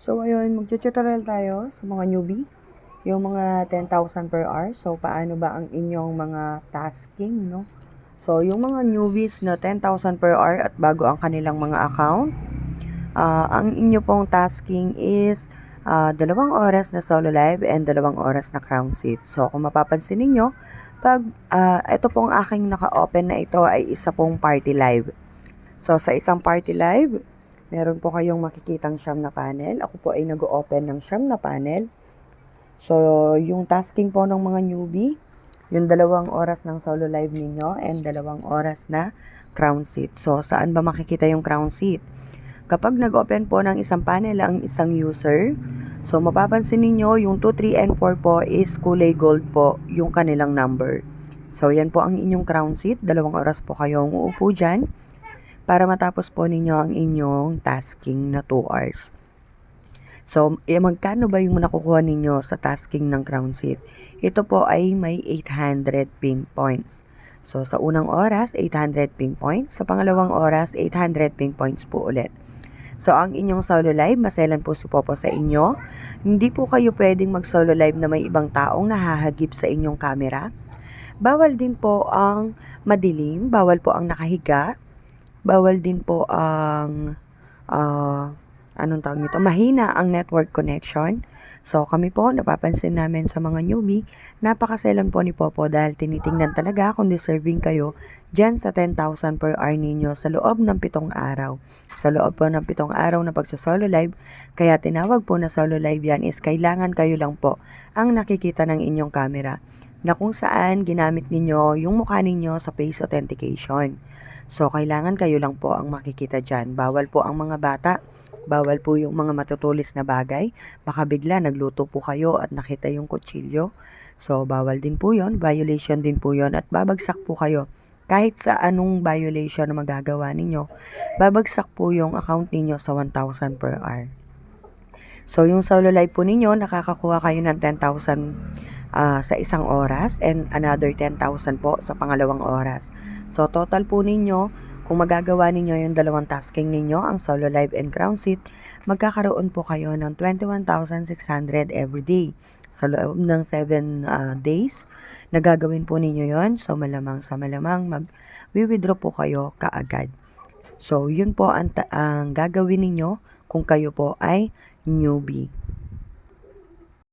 So, ayun, mag-tutorial tayo sa mga newbie, yung mga 10,000 per hour. So, paano ba ang inyong mga tasking, no? So, yung mga newbies na 10,000 per hour at bago ang kanilang mga account, ang inyo pong tasking is 2 oras na solo live and 2 oras na crown seat. So, kung mapapansin ninyo, pag ito pong aking naka-open na ito ay isa pong party live. So, sa isang party live, meron po kayong makikitang siyam na panel. Ako po ay nag-open ng siyam na panel. So, yung tasking po ng mga newbie, yung 2 oras ng solo live ninyo and 2 oras na crown seat. So, saan ba makikita yung crown seat? Kapag nag-open po ng isang panel ang isang user, so mapapansin ninyo yung 2, 3, and 4 po is kulay gold po yung kanilang number. So, yan po ang inyong crown seat. 2 oras po kayong uupo dyan para matapos po ninyo ang inyong tasking na 2 hours. So, magkano ba yung nakukuha ninyo sa tasking ng crown seat? Ito po ay may 800 ping points. So, sa unang oras, 800 ping points. Sa pangalawang oras, 800 ping points po ulit. So, ang inyong solo live, maselan po si Popo sa inyo. Hindi po kayo pwedeng mag-solo live na may ibang taong nahahagip sa inyong camera. Bawal din po ang madilim, bawal po ang nakahiga, bawal din po ang mahina ang network connection. So, kami po, napapansin namin sa mga newbie, napakaselan po ni Popo dahil tinitingnan talaga kung deserving kayo dyan sa 10,000 per hour ninyo sa loob ng 7 araw. Sa loob po ng 7 araw na pagsasolo live, kaya tinawag po na solo live yan is kailangan kayo lang po ang nakikita ng inyong camera na kung saan ginamit ninyo yung mukha ninyo sa face authentication. So, kailangan kayo lang po ang makikita dyan. Bawal po ang mga bata. Bawal po yung mga matutulis na bagay. Baka bigla nagluto po kayo at nakita yung kutsilyo. So, bawal din po yon, violation din po yon at babagsak po kayo. Kahit sa anong violation na magagawa ninyo, babagsak po yung account ninyo sa 1,000 per hour. So, yung solo live po ninyo, nakakakuha kayo ng 10,000 sa isang oras and another 10,000 po sa pangalawang oras. So, total po ninyo, kung magagawa ninyo yung dalawang tasking ninyo, ang solo live and crown seat, magkakaroon po kayo ng 21,600 every day. Sa loob ng 7 days, nagagawin po ninyo yon. So, malamang sa malamang, mag-withdraw po kayo kaagad. So, yun po ang gagawin ninyo kung kayo po ay newbie.